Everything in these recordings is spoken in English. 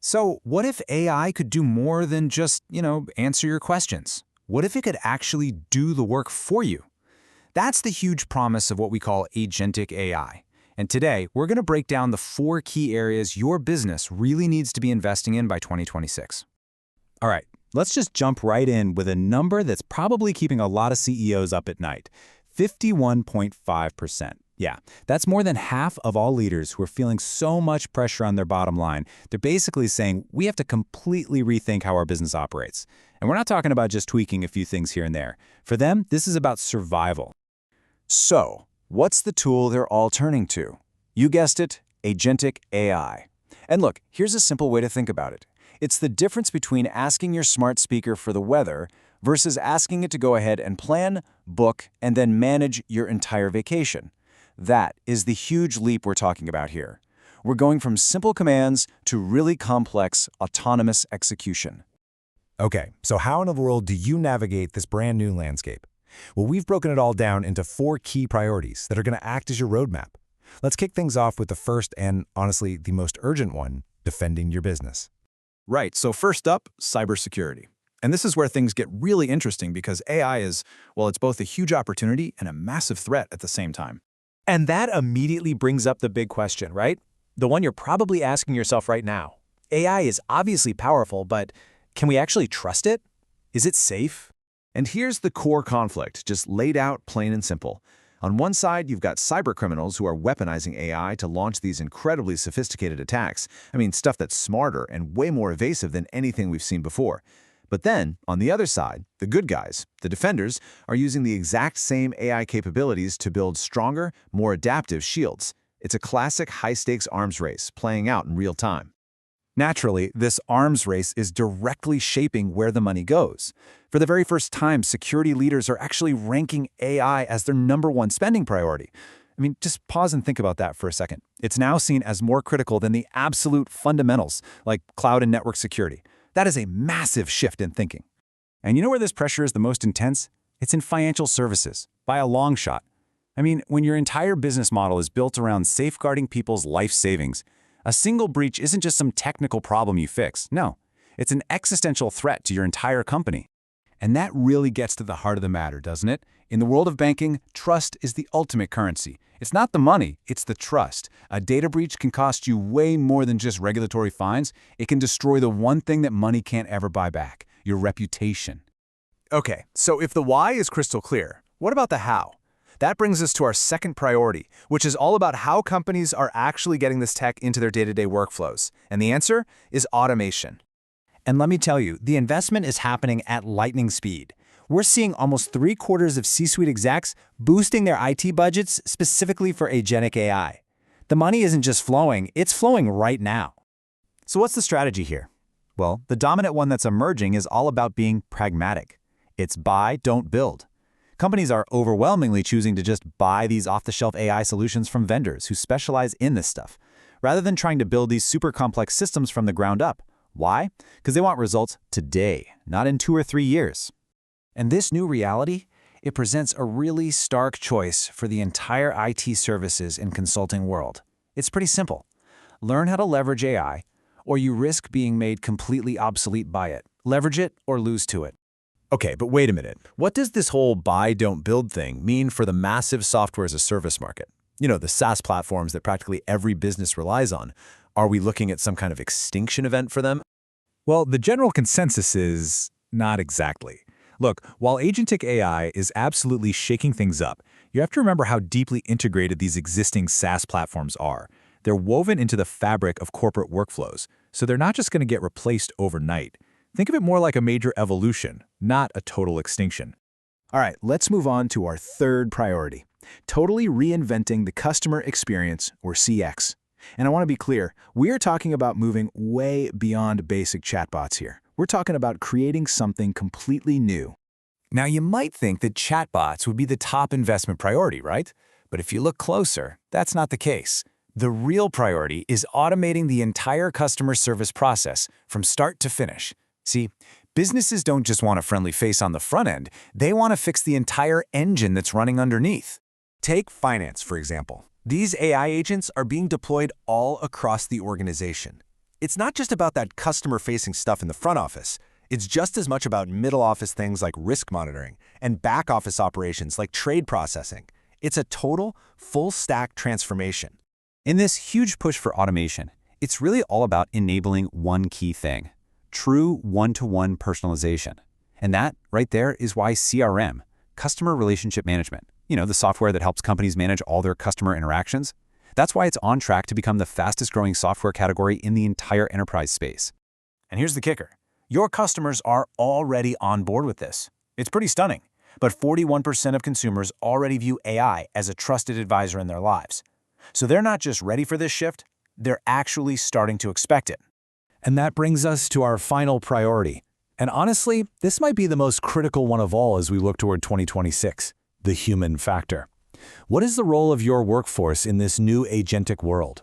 So what if AI could do more than just, answer your questions? What if it could actually do the work for you? That's the huge promise of what we call Agentic AI. And today, we're going to break down the 4 key areas your business really needs to be investing in by 2026. All right, let's just jump right in with a number that's probably keeping a lot of CEOs up at night. 51.5%. Yeah, that's more than half of all leaders who are feeling so much pressure on their bottom line. They're basically saying we have to completely rethink how our business operates. And we're not talking about just tweaking a few things here and there. For them, this is about survival. So, what's the tool they're all turning to? You guessed it, Agentic AI. And look, here's a simple way to think about it. It's the difference between asking your smart speaker for the weather versus asking it to go ahead and plan, book, and then manage your entire vacation. That is the huge leap we're talking about here. We're going from simple commands to really complex, autonomous execution. Okay, so how in the world do you navigate this brand new landscape? Well, we've broken it all down into 4 key priorities that are going to act as your roadmap. Let's kick things off with the first and, honestly, the most urgent one, defending your business. Right, so first up, cybersecurity. And this is where things get really interesting because AI is, well, it's both a huge opportunity and a massive threat at the same time. And that immediately brings up the big question, right? The one you're probably asking yourself right now. AI is obviously powerful, but can we actually trust it? Is it safe? And here's the core conflict, just laid out plain and simple. On one side, you've got cybercriminals who are weaponizing AI to launch these incredibly sophisticated attacks. I mean, stuff that's smarter and way more evasive than anything we've seen before. But then, on the other side, the good guys, the defenders, are using the exact same AI capabilities to build stronger, more adaptive shields. It's a classic high-stakes arms race playing out in real time. Naturally, this arms race is directly shaping where the money goes. For the very first time, security leaders are actually ranking AI as their #1 spending priority. I mean, just pause and think about that for a second. It's now seen as more critical than the absolute fundamentals, like cloud and network security. That is a massive shift in thinking. And you know where this pressure is the most intense? It's in financial services, by a long shot. I mean, when your entire business model is built around safeguarding people's life savings, a single breach isn't just some technical problem you fix. No, it's an existential threat to your entire company. And that really gets to the heart of the matter, doesn't it? In the world of banking, trust is the ultimate currency. It's not the money, it's the trust. A data breach can cost you way more than just regulatory fines. It can destroy the one thing that money can't ever buy back, your reputation. Okay, so if the why is crystal clear, what about the how? That brings us to our second priority, which is all about how companies are actually getting this tech into their day-to-day workflows. And the answer is automation. And let me tell you, the investment is happening at lightning speed. We're seeing almost 3/4 of C-suite execs boosting their IT budgets specifically for Agentic AI. The money isn't just flowing, it's flowing right now. So what's the strategy here? Well, the dominant one that's emerging is all about being pragmatic. It's buy, don't build. Companies are overwhelmingly choosing to just buy these off-the-shelf AI solutions from vendors who specialize in this stuff, rather than trying to build these super complex systems from the ground up. Why? Because they want results today, not in 2 or 3 years. And this new reality, it presents a really stark choice for the entire IT services and consulting world. It's pretty simple. Learn how to leverage AI, or you risk being made completely obsolete by it. Leverage it or lose to it. Okay, but wait a minute. What does this whole buy, don't build thing mean for the massive software as a service market? You know, the SaaS platforms that practically every business relies on. Are we looking at some kind of extinction event for them? Well, the general consensus is not exactly. Look, while Agentic AI is absolutely shaking things up, you have to remember how deeply integrated these existing SaaS platforms are. They're woven into the fabric of corporate workflows, so they're not just going to get replaced overnight. Think of it more like a major evolution, not a total extinction. All right, let's move on to our third priority, totally reinventing the customer experience, or CX. And I want to be clear, we are talking about moving way beyond basic chatbots here. We're talking about creating something completely new. Now, you might think that chatbots would be the top investment priority, right? But if you look closer, that's not the case. The real priority is automating the entire customer service process from start to finish. See, businesses don't just want a friendly face on the front end, they want to fix the entire engine that's running underneath. Take finance, for example. These AI agents are being deployed all across the organization. It's not just about that customer-facing stuff in the front office. It's just as much about middle office things like risk monitoring and back office operations like trade processing. It's a total, full-stack transformation. In this huge push for automation, it's really all about enabling one key thing: true one-to-one personalization. And that, right there, is why CRM, Customer Relationship Management, the software that helps companies manage all their customer interactions, that's why it's on track to become the fastest-growing software category in the entire enterprise space. And here's the kicker. Your customers are already on board with this. It's pretty stunning, but 41% of consumers already view AI as a trusted advisor in their lives. So they're not just ready for this shift, they're actually starting to expect it. And that brings us to our final priority. And honestly, this might be the most critical one of all as we look toward 2026, the human factor. What is the role of your workforce in this new agentic world?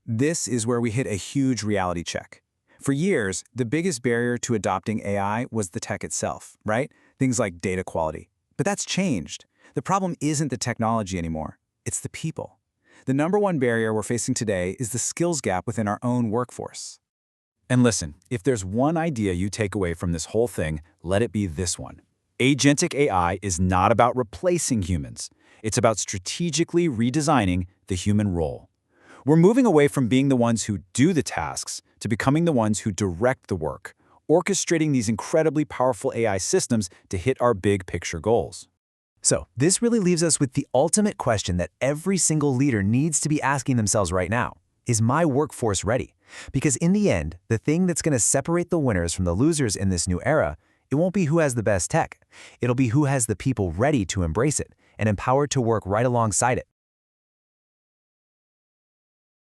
This is where we hit a huge reality check. For years, the biggest barrier to adopting AI was the tech itself, right? Things like data quality. But that's changed. The problem isn't the technology anymore. It's the people. The number one barrier we're facing today is the skills gap within our own workforce. And listen, if there's one idea you take away from this whole thing, let it be this one. Agentic AI is not about replacing humans. It's about strategically redesigning the human role. We're moving away from being the ones who do the tasks to becoming the ones who direct the work, orchestrating these incredibly powerful AI systems to hit our big picture goals. So, this really leaves us with the ultimate question that every single leader needs to be asking themselves right now. Is my workforce ready? Because in the end, the thing that's going to separate the winners from the losers in this new era, it won't be who has the best tech. It'll be who has the people ready to embrace it and empowered to work right alongside it.